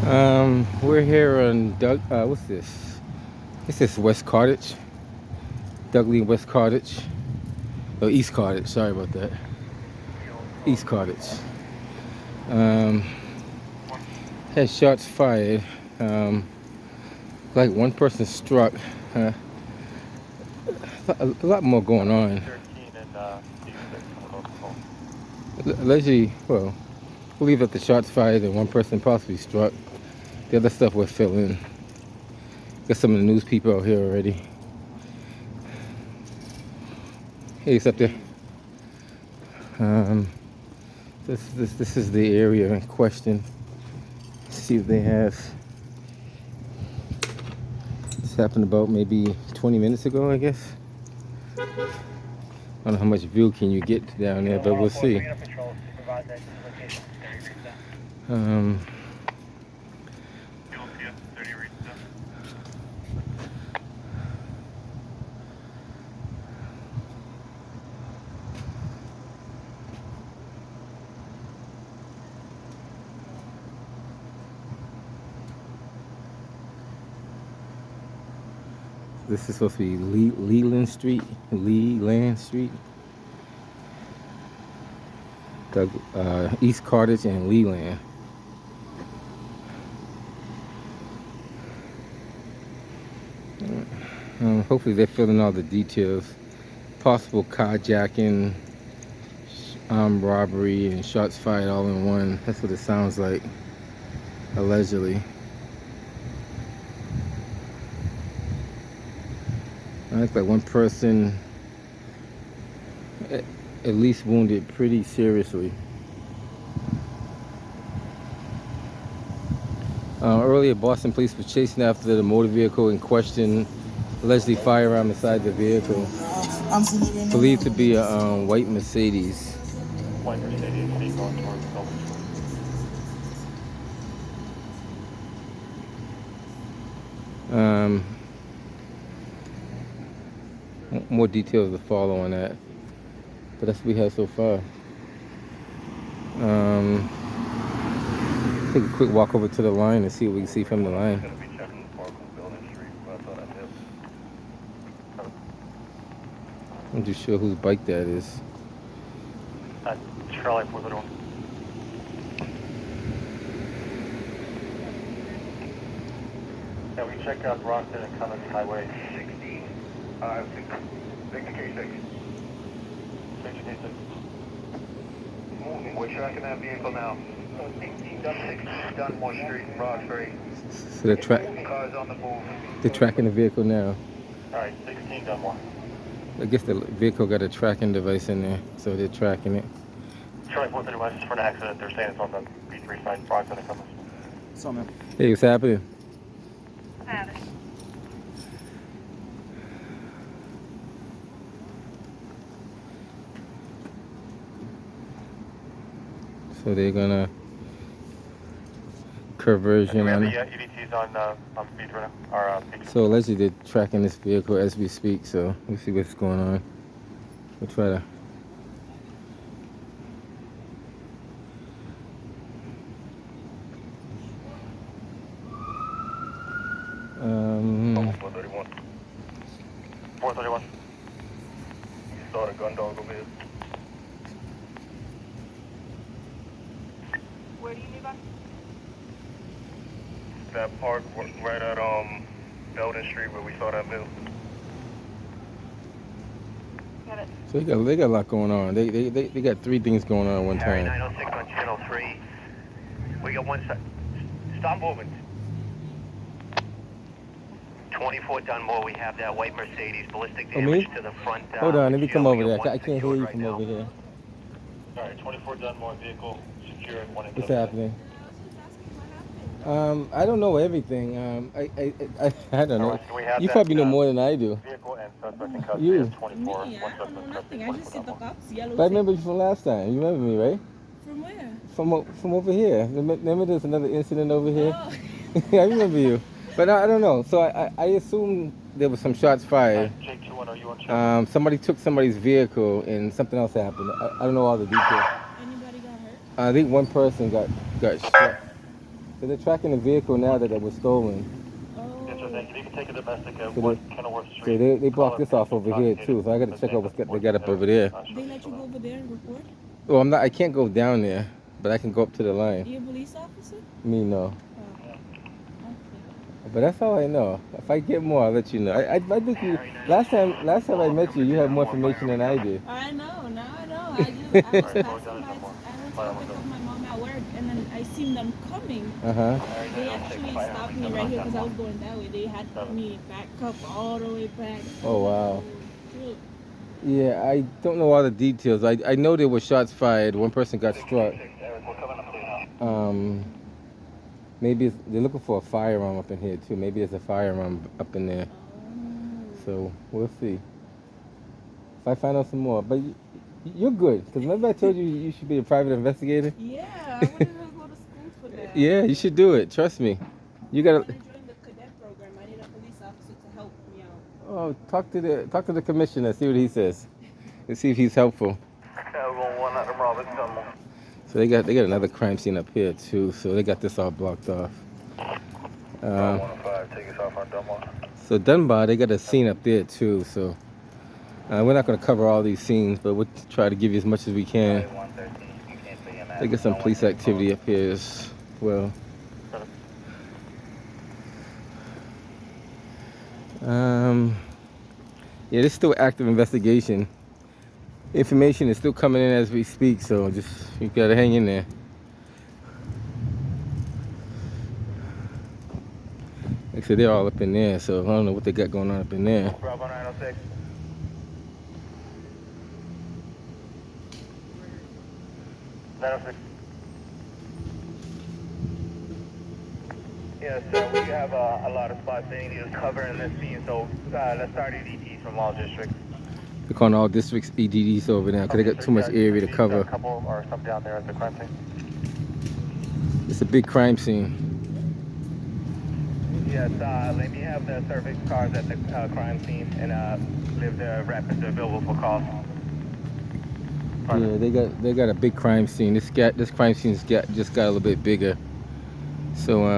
We're here on what's this? This is West Cottage, Dudley West Cottage, or East Cottage. Sorry about that. East Cottage. Um, had shots fired. Like one person struck. Uh, a lot more going on. Allegedly, well, believe that the shots fired and one person possibly struck. The other stuff we're filling. Got some of the news people out here already. Hey, it's up there. This is the area in question. Let's see if they have. This happened about maybe 20 minutes ago, I guess. I don't know how much view can you get down there, but we'll see. This is supposed to be Leyland Street, East Cottage and Leyland. Hopefully they're filling all the details. Possible carjacking, robbery, and shots fired all in one. That's what it sounds like, allegedly. Looks like one person at least wounded pretty seriously. Earlier, Boston police were chasing after the motor vehicle in question, allegedly firearm inside the vehicle. Believed to be a white Mercedes. White Mercedes going towards Leyland. More details to follow on that, but that's what we have so far. Take a quick walk over to the line and see what we can see from the line. I'm just sure whose bike that is. Charlie 431. Yeah, we check out Rockton and Cummins Highway 16. Victor K6. Victor K6. We're tracking that vehicle now. 16 Dunmore Street, Roxbury. So cars on the move. They're tracking the vehicle now. Alright, 16 Dunmore. I guess the vehicle got a tracking device in there, so they're tracking it. Charlie 431 is for an accident. They're saying it's on the B3 side, Rockton and Cummins. What's up, man? Hey, what's happening? So they're gonna conversion on. EDTs on speed right now. So allegedly they're tracking this vehicle as we speak. So we'll see what's going on. We'll try to. Oh, 431. 431. You saw the gun dog over here. Where do you live on? That park right at Leyland Street where we saw that mill. Got it. So they got a lot going on. They got three things going on at one time. 906 on channel 3. We got one side. Stop moving. 24 Dunmore, we have that white Mercedes, ballistic damage to the front. Hold on, let me come over there. I can't hear you from over here. Alright, 24 Dunmore vehicle secured. What's happening? I don't know everything. I don't know. You probably know more than I do. You. Nothing. I just see the cops yellow. But I remember you from last time. You remember me, right? From where? From over here. Remember there's another incident over here? Oh. I remember you. But I don't know. So I assume there was some shots fired. Somebody took somebody's vehicle and something else happened. I don't know all the details. Anybody got hurt? I think one person got shot. So they're tracking the vehicle now that was stolen. Yes, sir, thank you. You can take a domestic at So Kenilworth so Street. they blocked this off over here too. So I got to check out what they got up over there. They let you go over there and record? Well, I'm not. I can't go down there, but I can go up to the line. Are you a police officer? Me, no. Oh. Okay. But that's all I know. If I get more, I'll let you know. I think you last time I met you, you had more information than I did. I know. Now I know. I was passing by. I went to pick up my mom at work, and then I seen them coming. They actually stopped me right here because I was going that way. They had me back up all the way back. Oh wow. Yeah, I don't know all the details. I know there were shots fired. One person got struck. Maybe they're looking for a firearm up in here too. Maybe there's a firearm up in there. So we'll see. If I find out some more, but you're good because remember I told you you should be a private investigator. Yeah, I wanted to go to school for that. Yeah, you should do it. Trust me. You gotta. I want to join the cadet program. I need a police officer to help me out. Oh, talk to the commissioner. See what he says. And see if he's helpful. So they got another crime scene up here too. So they got this all blocked off. So Dunbar, they got a scene up there too. So we're not going to cover all these scenes, but we'll try to give you as much as we can. They got some police activity up here as well. Yeah, this is still active investigation. Information is still coming in as we speak, so just you gotta hang in there. Like I said, they're all up in there, so I don't know what they got going on up in there. Bravo 906. Yes, sir, we have a lot of spots they need to cover in this scene, so let's start EDTs from all districts. They're calling all districts EDDs over now because they got too much area to cover. A couple or some down there at the crime scene. It's a big crime scene. Yes, let me have the service cars at the crime scene and leave the rapid available for calls. Yeah, they got a big crime scene. This crime scene's just got a little bit bigger. So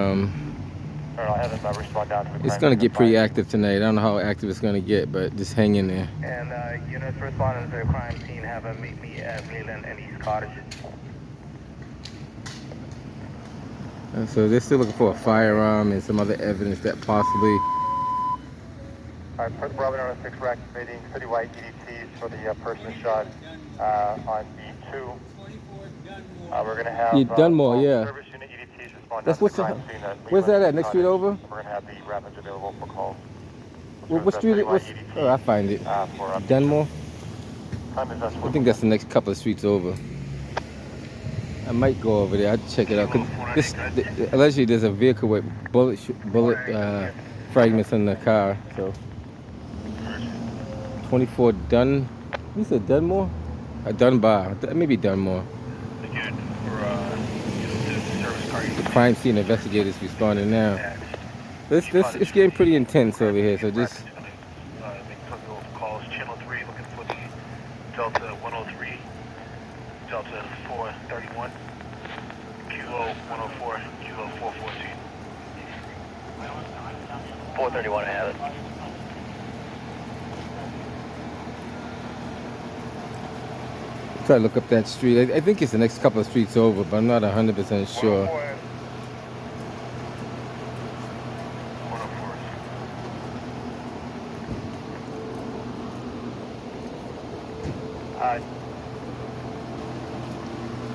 it's gonna get pretty active tonight. I don't know how active it's gonna get, but just hang in there. And units responding to the crime scene have a meet me at Leyland and East Cottage. And so they're still looking for a firearm and some other evidence that possibly. Alright, for the Bravo 906, we're activating citywide EDTs for the person shot on B2. We're gonna have Dunmore, yeah. Service unit EDTs respond. That's what's where's that at? Next street over? We're gonna have the rapids available for calls. What street? Oh, I find it. Dunmore. I think that's the next couple of streets over. I might go over there. I'll check it out. Cause allegedly there's a vehicle with bullet fragments in the car. So 24 Dun. You said Dunmore? Dunbar. Maybe Dunmore. The crime scene investigators responding now. It's getting pretty intense over here. So just. Calls channel 3 looking for the Delta 103, Delta 431, Kilo 104, Kilo 414. 431, I have it. Try to look up that street. I think it's the next couple of streets over, but I'm not 100% sure.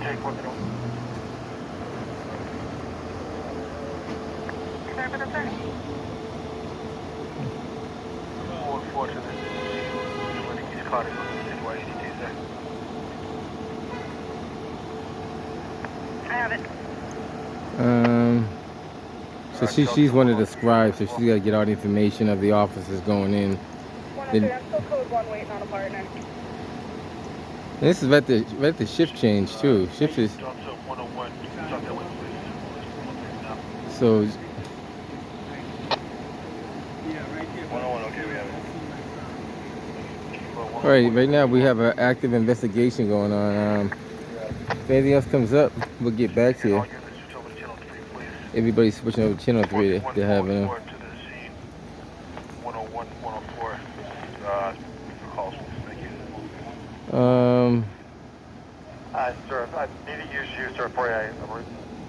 Take one minute. I have it. So she's one of the scribes, so she's got to get all the information of the officers going in. I'm still code 1 waiting on a partner. This is right the shift change too. Shift is so. All right now we have an active investigation going on. If anything else comes up, we'll get back to you. Everybody's switching over to channel 3. They're having. 101, 104. Calls. Thank you. Sir, I need to use you, sir, for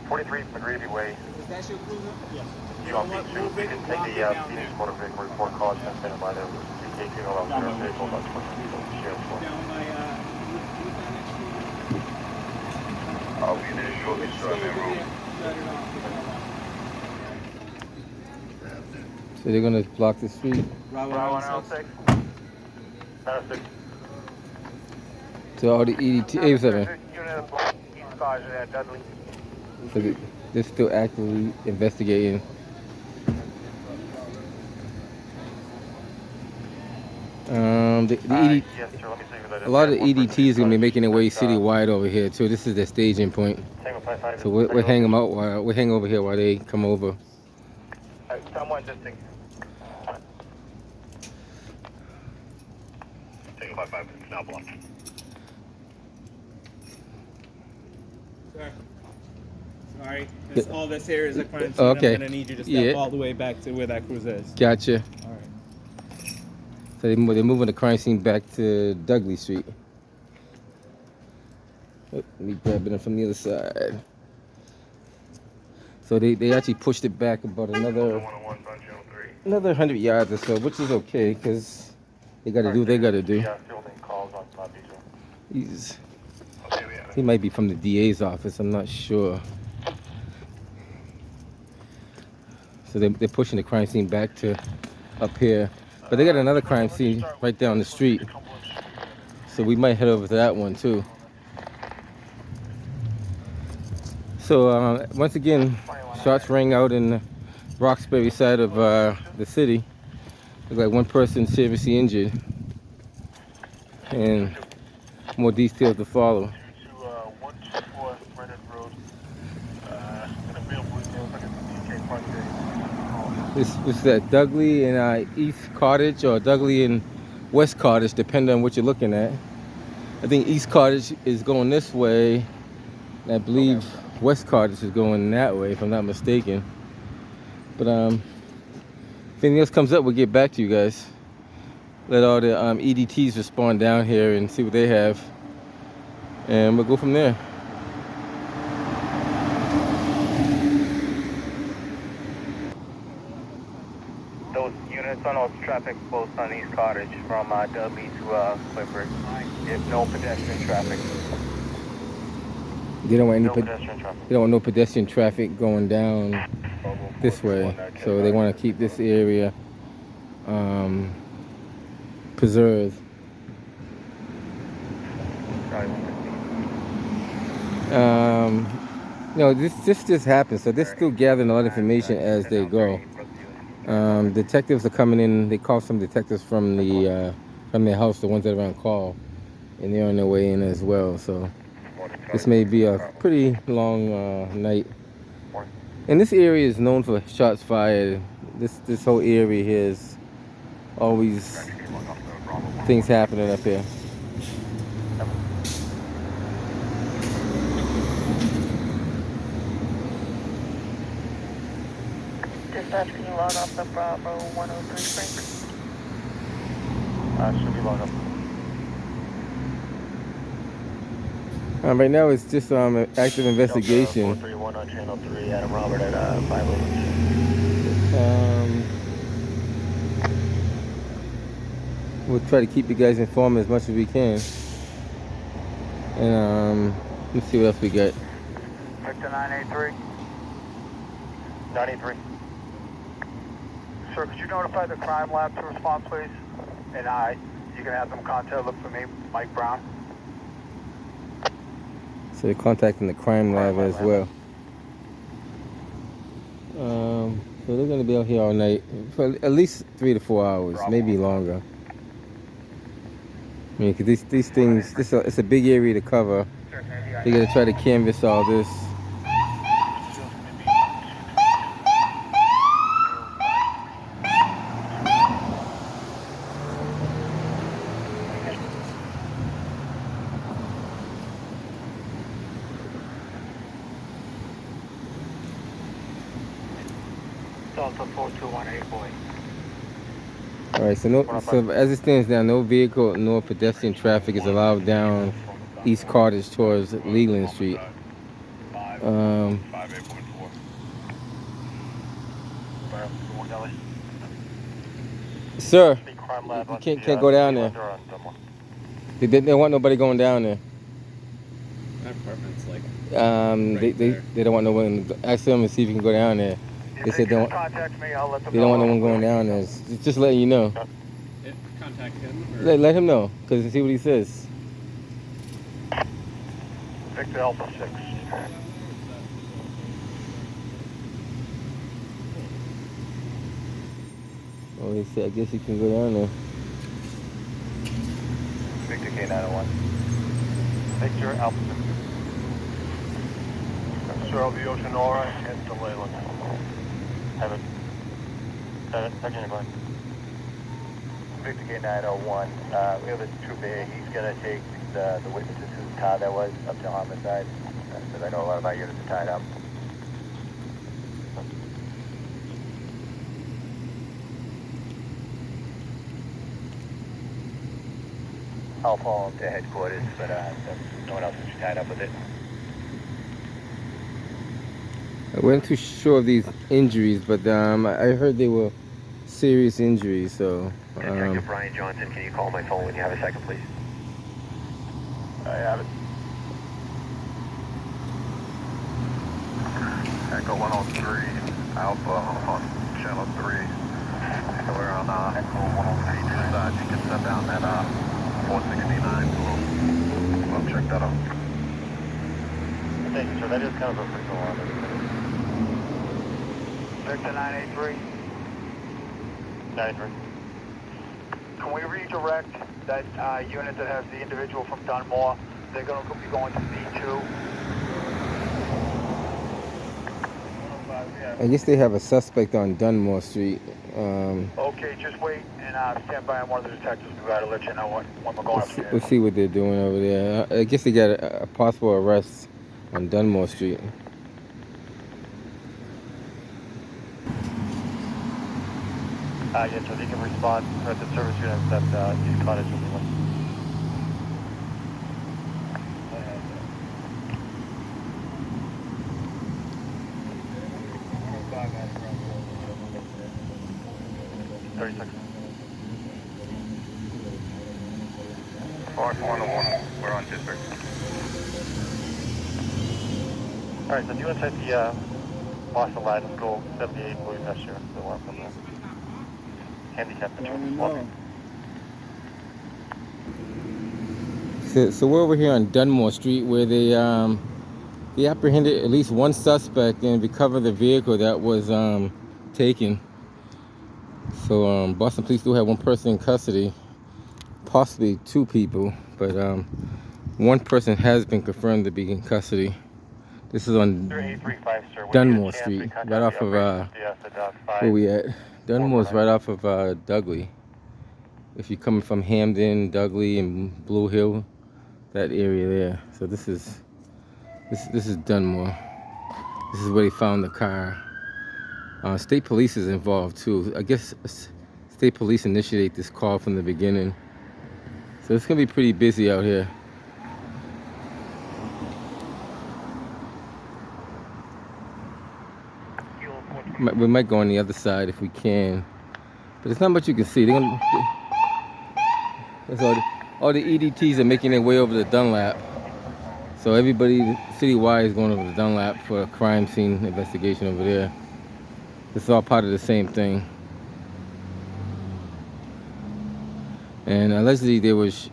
43 McGreevy Way. Is that your cruiser? Yes. You want me to? We can take the Phoenix Motor Vehicle report call. It's been in by there. CK funeral out there. Vehicle about 20 people. Sheriff's Court. I'll be there shortly, so I'm in room. So they're gonna block the street. Bravo 106. 906. So all the EDT. 87. Dudley. So they're still actively investigating. A lot of EDTs gonna be making their way citywide over here too. This is their staging point. So we'll hang them out while we hang over here while they come over. Someone just take a 5-5 now block. Sorry, all this here is a crime scene. Okay. I'm gonna need you to step all the way back to where that cruiser is. Gotcha. All right. So they're moving the crime scene back to Dudley Street. Oh, let me grab it from the other side. So they actually pushed it back about another 100 yards or so, which is okay because they got to do what they got to do. He might be from the DA's office. I'm not sure. So they're pushing the crime scene back to up here. But they got another crime scene right down the street. So we might head over to that one too. So once again, shots rang out in the Roxbury side of the city. Looks like one person seriously injured. And more details to follow. This was that Dudley and East Cottage or Dudley and West Cottage, depending on what you're looking at. I think East Cottage is going this way, and I believe West Cottage is going that way, if I'm not mistaken. But if anything else comes up, we'll get back to you guys. Let all the EDTs respond down here and see what they have, and we'll go from there. Son of traffic both on East Cottage from Dudley to Clifford. If no pedestrian traffic. They don't want any pedestrian traffic. They don't want no pedestrian traffic going down this way. So they want to keep this area preserved. This just happens. So they're still gathering a lot of information as they go. Detectives are coming in. They call some detectives from their house, the ones that are on call, and they're on their way in as well. So this may be a pretty long night. And this area is known for shots fired. This whole area here is always things happening up here. Dispatch, can you log off the Bravo 103 break? Should be logged up. Right now it's just active investigation. 431 on channel 3, Adam Robert at 508. We'll try to keep you guys informed as much as we can. And let's see what else we got. Victor 983. 983. Sir, could you notify the crime lab to respond, please? And you can have them look for me, Mike Brown. So they're contacting the crime lab as well. So they're going to be out here all night for at least 3 to 4 hours, maybe longer. I mean, because these things, it's a big area to cover. They're going to try to canvass all this. Delta 4218 boy. All right, so as it stands now, no vehicle nor pedestrian traffic is allowed down East Carthage towards Leyland Street. Sir, you can't go down there. They don't want nobody going down there. That apartment's like they don't want no one. Ask them and see if you can go down there. They said they don't want no one going down there. Just letting you know. Contact him. Let him know, cause see what he says. Victor Alpha 6. Oh, he said, I guess you can go down there. Victor K901. Victor Alpha 6. Control the Ocean Aura and the Leyland. Have it. Second you're going. Victor K901. We have a trooper here. He's going to take the witnesses whose car that was up to homicide. Because I know a lot of our units are tied up. I'll follow him to headquarters, but no one else is tied up with it. I wasn't too sure of these injuries, but I heard they were serious injuries. So. Detective Brian Johnson, can you call my phone when you have a second, please? I have it. Echo 103, Alpha on channel 3. So we're on Echo 103 side. You can send down that 469. We'll check that out. Thank you, sir. That is kind of a freak alarm. Victor 983. 93. Can we redirect that unit that has the individual from Dunmore? They're going to be going to B2. I guess they have a suspect on Dunmore Street. Okay, just wait and stand by on one of the detectives. We've got to let you know when we're going upstairs. We'll see what they're doing over there. I guess they got a possible arrest on Dunmore Street. Yes, so they can respond at the service units at East Cottage. We're on district. All right, so do you want to take the Boston Leyland School 78 Blue Messenger? The one from there. Handicap. So we're over here on Dunmore Street, where they apprehended at least one suspect and recovered the vehicle that was taken. So Boston Police do have one person in custody, possibly two people, but one person has been confirmed to be in custody. This is on Dunmore Street, right off of where we at. Dunmore's right off of Dudley. If you're coming from Hamden, Dudley, and Blue Hill, that area there. So this is Dunmore. This is where they found the car. State police is involved too. I guess state police initiate this call from the beginning. So it's gonna be pretty busy out here. We might go on the other side if we can, but there's not much you can see. That's all the EDTs are making their way over to Dunlap. So everybody citywide is going over to Dunlap for a crime scene investigation over there. It's all part of the same thing. And allegedly there was,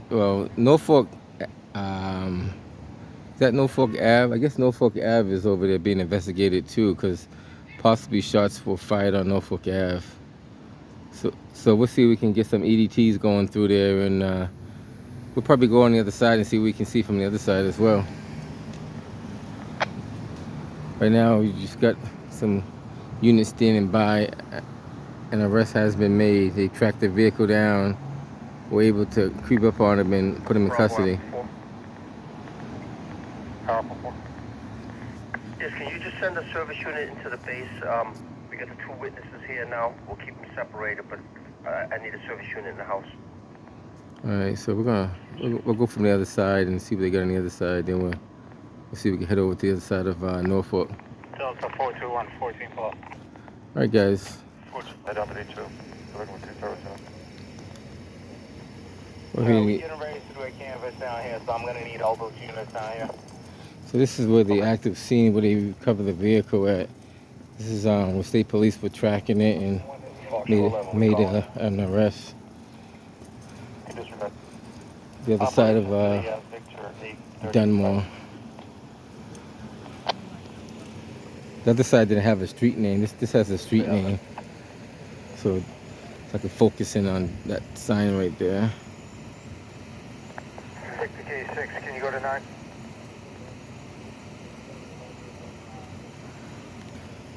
Norfolk, is that Norfolk Ave? I guess Norfolk Ave is over there being investigated too, because possibly shots were fired on Norfolk Ave. So we'll see if we can get some EDTs going through there, and we'll probably go on the other side and see what we can see from the other side as well. Right now we just got some units standing by. An arrest has been made. They tracked the vehicle down, were able to creep up on him and put him in custody. Yes, can you just send a service unit into the base We got the 2 witnesses here now. We'll keep them separated, but I need a service unit in the house. All right, so we'll go from the other side and see what they got on the other side. Then we'll see if we can head over to the other side of Norfolk. Delta 421, 14 Paul. All right, guys. I don't need 2. We're looking for 2 service units. We're getting ready to do a canvas down here, so I'm going to need all those units down here. So this is where the active scene where they recovered the vehicle at. This is where state police were tracking it and made an arrest. The other side of Dunmore. The other side didn't have a street name. This has a street name. So I can focus in on that sign right there. 60K6, can you go to 9?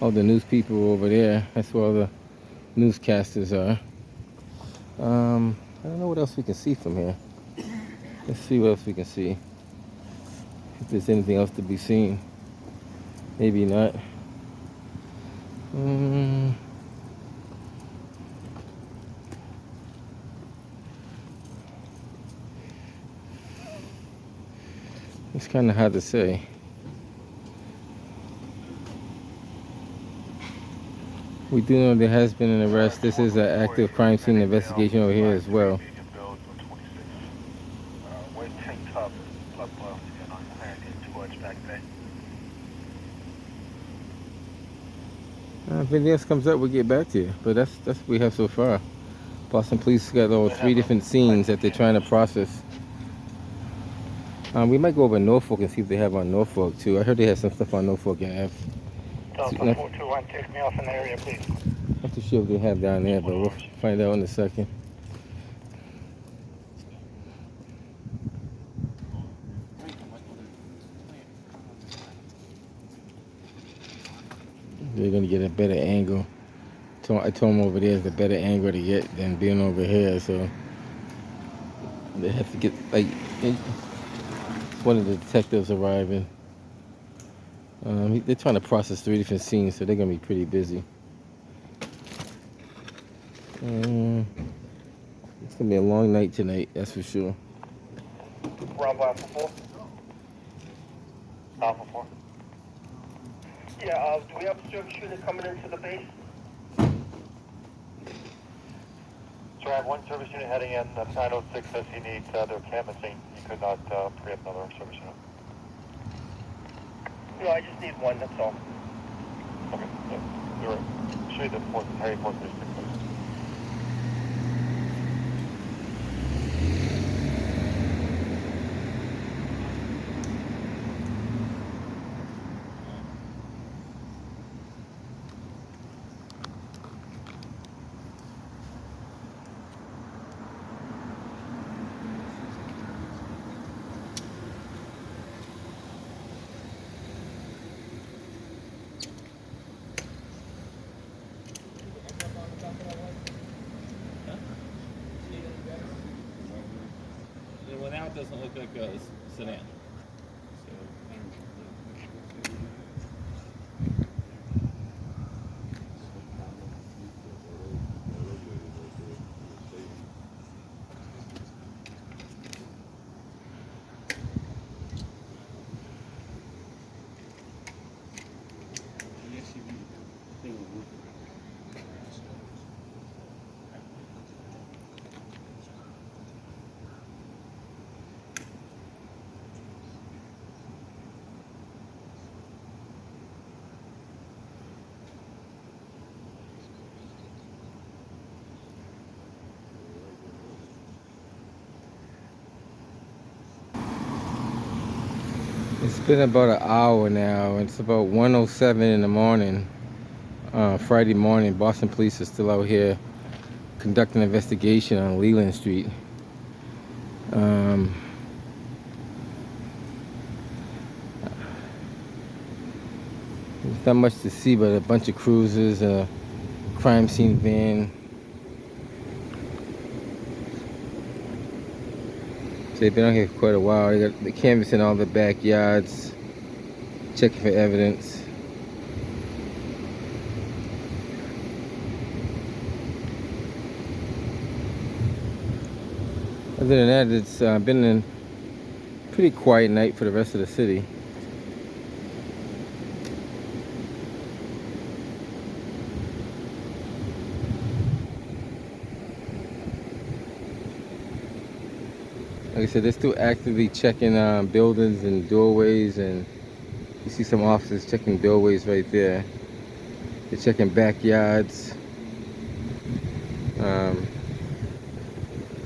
All the news people over there. That's where all the newscasters are. I don't know what else we can see from here. Let's see what else we can see. If there's anything else to be seen. Maybe not. It's kind of hard to say. We do know there has been an arrest. This is an active crime scene investigation over here as well. If anything else comes up, we'll get back to you. But that's what we have so far. Boston Police got all 3 different scenes that they're trying to process. We might go over Norfolk and see if they have on Norfolk too. I heard they had some stuff on Norfolk Ave. Delta 421, take me off in the area, please. Not too sure what they have down there, but we'll find out in a second. They're gonna get a better angle. I told them over there is a better angle to get than being over here, so they have to get like one of the detectives arriving. They're trying to process 3 different scenes, so they're gonna be pretty busy. It's gonna be a long night tonight, that's for sure. Bravo Alpha 4. Alpha 4. Yeah, do we have a service unit coming into the base? So I have 1 service unit heading in. 906 says he needs their canvassing. He could not free up another service unit. No, I just need 1, that's all. Okay, yeah, you're right. Show you the Harry 4th District. Well, now it doesn't look like a sedan. It's been about an hour now. It's about 1:07 in the morning, Friday morning. Boston Police are still out here conducting an investigation on Leyland Street. There's not much to see but a bunch of cruisers, a crime scene van. So they've been out here for quite a while. They're canvassing all the backyards, checking for evidence. Other than that, it's been a pretty quiet night for the rest of the city. Like I said, they're still actively checking buildings and doorways, and you see some officers checking doorways right there. They're checking backyards.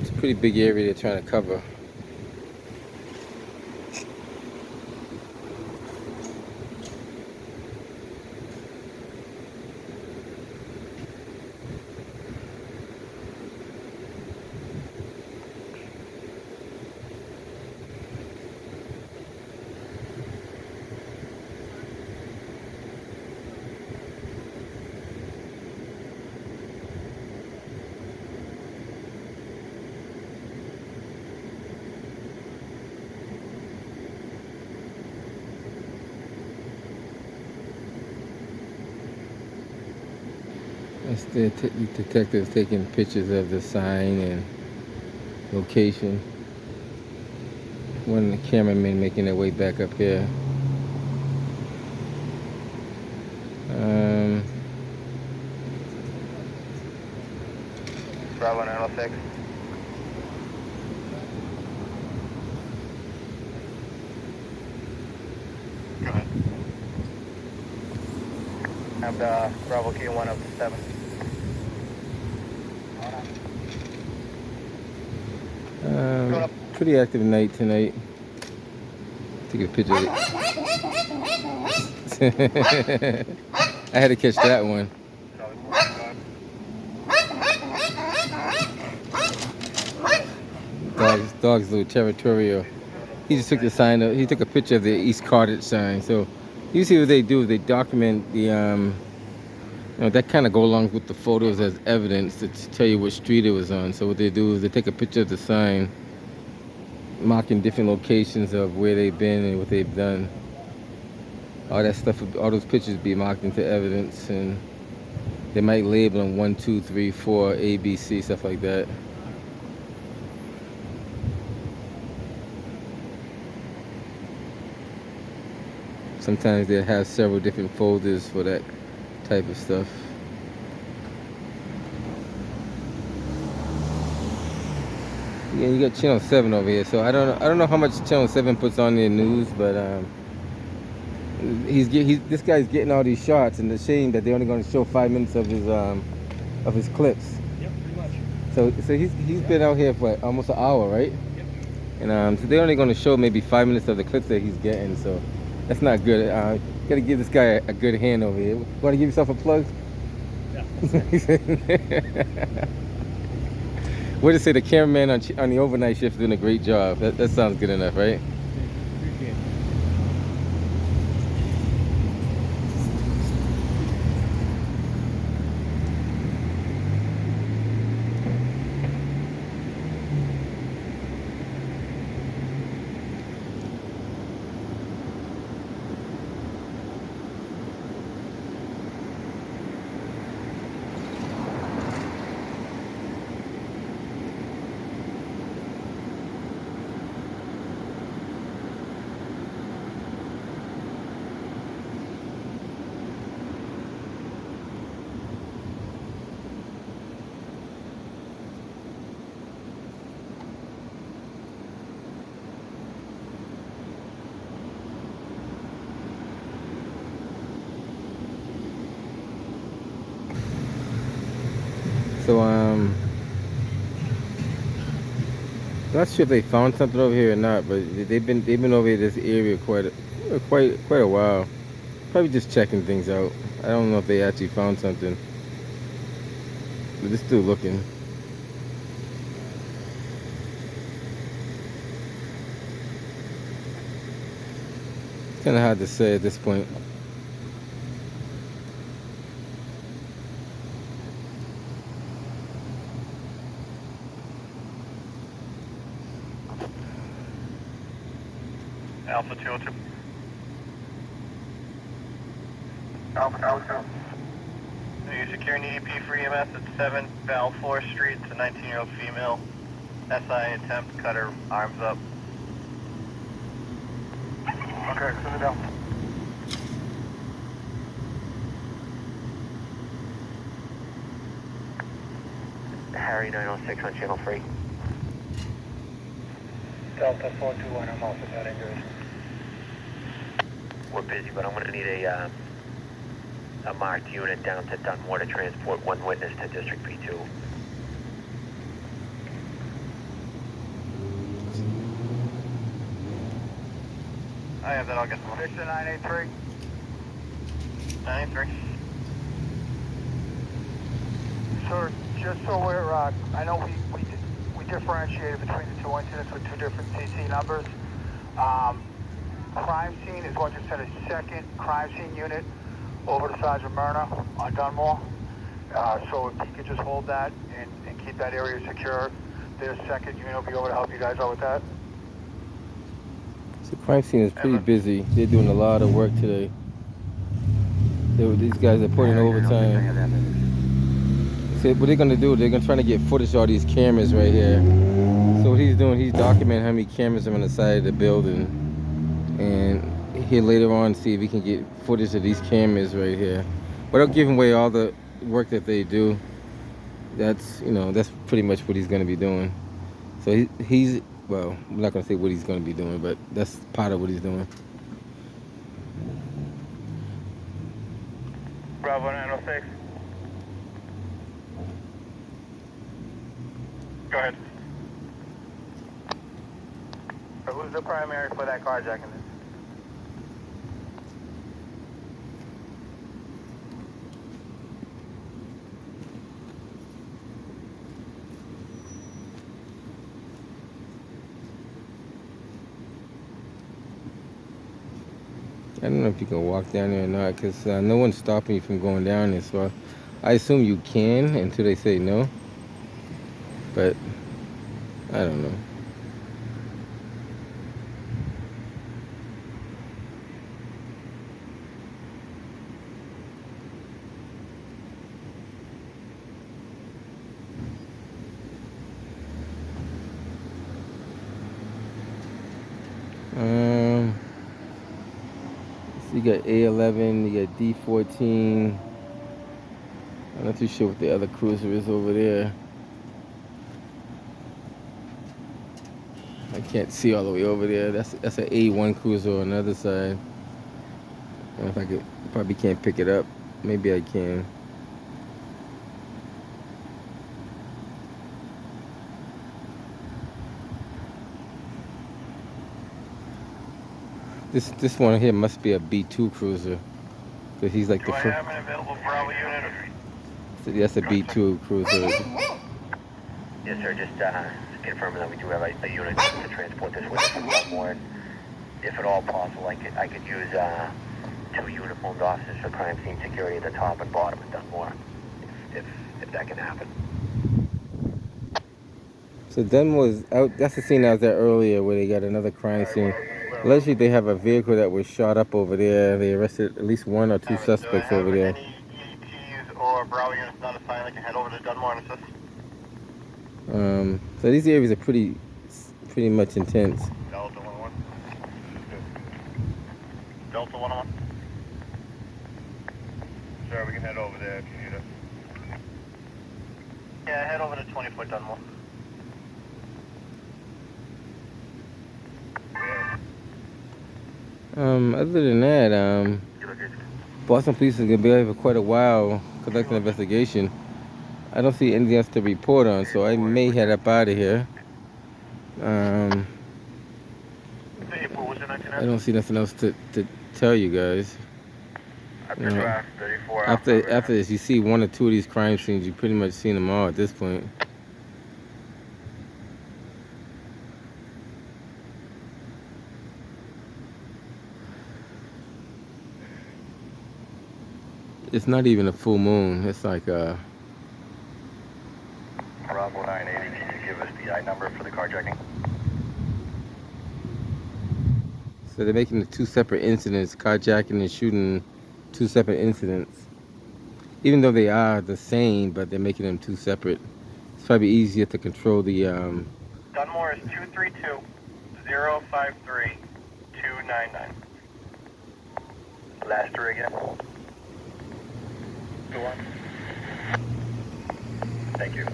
It's a pretty big area they're trying to cover. That's the detectives taking pictures of the sign and location. One of the cameramen making their way back up here. Bravo 906. Go ahead. Have the Bravo Key 107. Pretty active night tonight. Take a picture of it. I had to catch that one. Dog's a little territorial. He just took the sign. He took a picture of the East Carthage sign. So usually what they do is they document the, that kind of go along with the photos as evidence to tell you what street it was on. So what they do is they take a picture of the sign, marking different locations of where they've been and what they've done. All that stuff, all those pictures be marked into evidence, and they might label them 1, 2, 3, 4, A, B, C, stuff like that. Sometimes they have several different folders for that type of stuff. Yeah, you got Channel 7 over here, so I don't know how much Channel 7 puts on their news, but this guy's getting all these shots, and it's a shame that they're only going to show 5 minutes of his clips. Yep, pretty much. So he's been out here for almost an hour, right? Yep. And so they're only going to show maybe 5 minutes of the clips that he's getting, so that's not good. Got to give this guy a good hand over here. Want to give yourself a plug? Yeah. What to say, the cameraman on the overnight shift doing a great job. That sounds good enough, right? Appreciate it. So not sure if they found something over here or not, but they've been over here this area quite a while. Probably just checking things out. I don't know if they actually found something, but they're still looking. It's kind of hard to say at this point. Alpha 202. Alpha 202. Are you securing EDP for EMS at 7 Balfour Street? It's a 19-year-old female. SI attempt, cutter, arms up. Okay, send it down. Harry 906 on channel 3. Delta 421, I'm also got injuries. We're busy, but I'm going to need a marked unit down to Dunmore to transport one witness to District P2. I have that, I'll get the 983. 983. Sir, just so we're, I know we differentiated between the two incidents with two different CC numbers. Crime scene is what just sent a second crime scene unit over to Sergeant Myrna on Dunmore. So if you could just hold that and keep that area secure, their second unit will be over to help you guys out with that. The crime scene is pretty busy. They're doing a lot of work today. These guys are putting overtime. So what they're gonna do, they're gonna try to get footage of all these cameras right here. So what he's doing, he's documenting how many cameras are on the side of the building. And here later on, see if we can get footage of these cameras right here. Without giving away all the work that they do, that's, you know, that's pretty much what he's gonna be doing. So he's well, I'm not gonna say what he's gonna be doing, but that's part of what he's doing. Bravo 906. Go ahead. Who's the primary for that carjacking? I don't know if you can walk down there or not, because no one's stopping you from going down there. So I assume you can until they say no. But I don't know. So you got A11, you got D14. I'm not too sure what the other cruiser is over there. I can't see all the way over there. That's an A1 cruiser on the other side. I don't know if I could, probably can't pick it up. Maybe I can. This one here must be a B2 cruiser, because he's like the first. Do I have an available Bravo unit? So that's a B2 cruiser. Yes, sir. Just confirming that we do have a unit to transport this witness from Dunmore. If at all possible, I could use 2 uniformed officers for crime scene security at the top and bottom of Dunmore, if that can happen. So Dunmore's out. That's the scene I was there earlier, where they got another crime scene. Allegedly, they have a vehicle that was shot up over there. They arrested at least 1 or 2 suspects over there. Any EPs or Bravo units not assigned that can head over to Dunmore and assist? So these areas are pretty much intense. Delta 101. Delta 101. Sure, we can head over there if you need it. Yeah, head over to 20-foot Dunmore. Other than that, Boston police is gonna be here for quite a while conducting an investigation. I don't see anything else to report on, so I may head up out of here. I don't see nothing else to tell you guys. You know, after this, you see 1 or 2 of these crime scenes, you pretty much seen them all at this point. It's not even a full moon. It's like Bravo 980, can you give us the I number for the carjacking? So they're making the 2 separate incidents, carjacking and shooting, 2 separate incidents. Even though they are the same, but they're making them 2 separate. It's probably easier to control the Dunmore is 232-053-299. Last three again. 2-1. Thank you.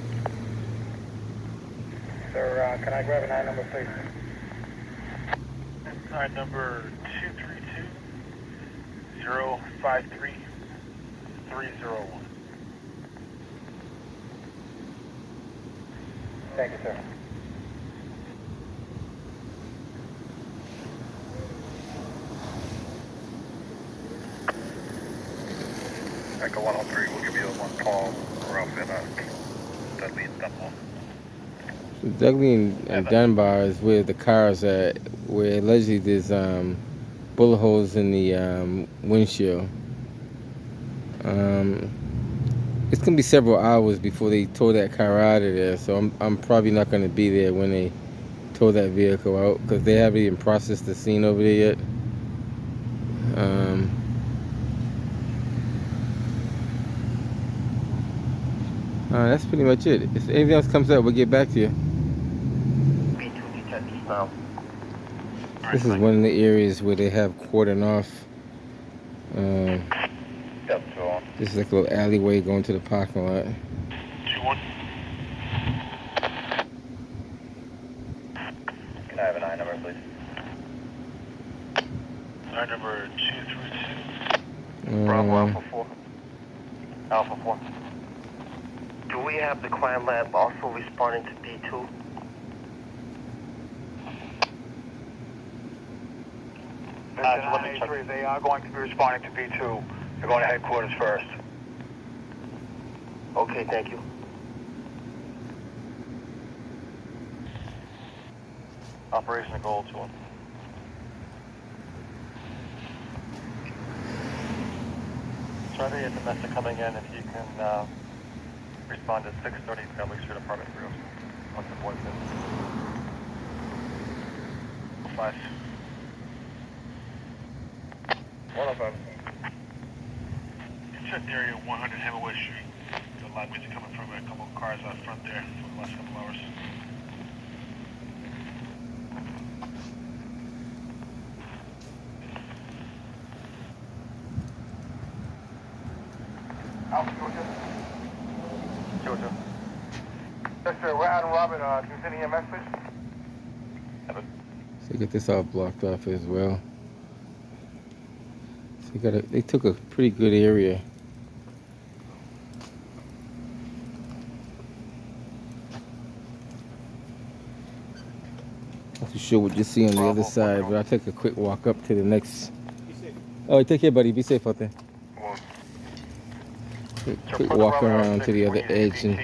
Sir, can I grab an I number, please? Inside number 232-053-301. Thank you, sir. Echo 103, we'll give you one call. We're off in Dudley and Dunmore. So Dudley and Dunbar is where the cars are, where allegedly there's bullet holes in the windshield. It's gonna be several hours before they tow that car out of there, so I'm probably not gonna be there when they tow that vehicle out because they haven't even processed the scene over there yet. That's pretty much it. If anything else comes up, we'll get back to you. B2 detectives now. This is one of the areas where they have cordoned off. Yep, so This is like a little alleyway going to the parking lot. 2-1. Can I have an I number, please? I number 232. Bravo Alpha 4. Alpha 4. Do we have the crime lab also responding to B2? Let me check. They are going to be responding to B2. They're going to headquarters first. Okay, thank you. Operation Gold 2-1. Charlie, a domestic coming in. If you can respond to 630 Family Street Apartment 306. Once the boys in. 5. 105. Check the area 100 Hemingway Street. There's a lot of music coming from a couple of cars out front there for the last couple hours. Alpha, Georgia. Yes, sir. We're Adam Robert. Can you send EMS, please? So get this all blocked off as well. So they took a pretty good area. Not too sure what you see on the other side, but I'll take a quick walk up to the next. Oh, take care, buddy. Be safe out there. Quick walk around to the other edge and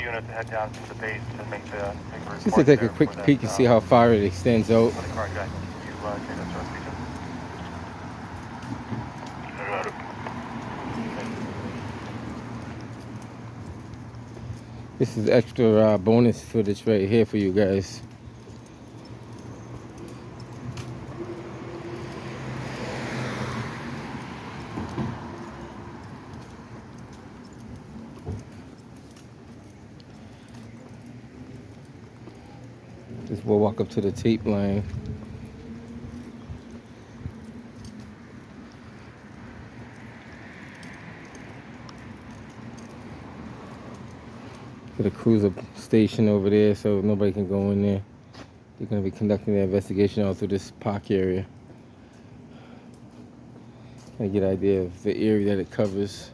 just to take a quick peek and see how far it extends out. This is extra bonus footage right here for you guys. Just we'll walk up to the tape line. Got a cruiser station over there, so nobody can go in there. They're going to be conducting their investigation all through this park area. Trying to get an idea of the area that it covers.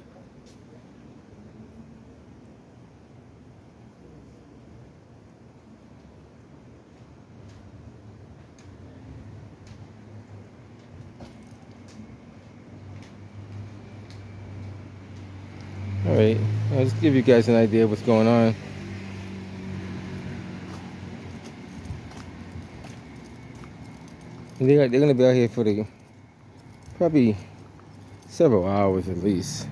Alright, I'll just give you guys an idea of what's going on. And they're going to be out here for probably several hours at least.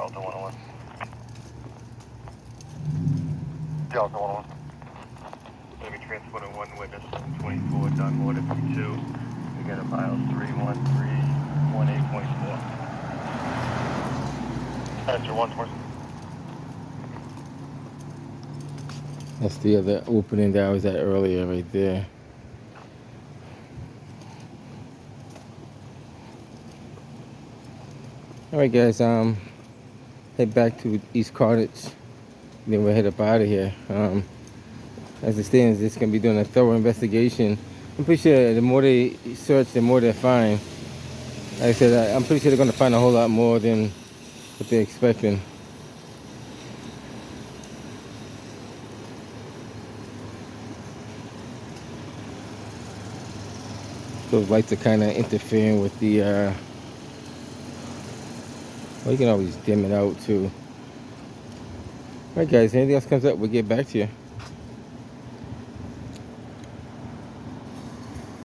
Delta 101. Delta 101. Going to be transporting one witness, 24, Dunmore to P2. We got a file 31318.4. That's your 1 That's the other opening that I was at earlier right there. Alright guys, head back to East Carthage. Then we'll head up out of here. As it stands, it's going to be doing a thorough investigation. I'm pretty sure the more they search, the more they find. Like I said, I'm pretty sure they're going to find a whole lot more than what they're expecting. Those lights are kind of interfering with the, well, you can always dim it out too. Alright guys, anything else comes up, we'll get back to you.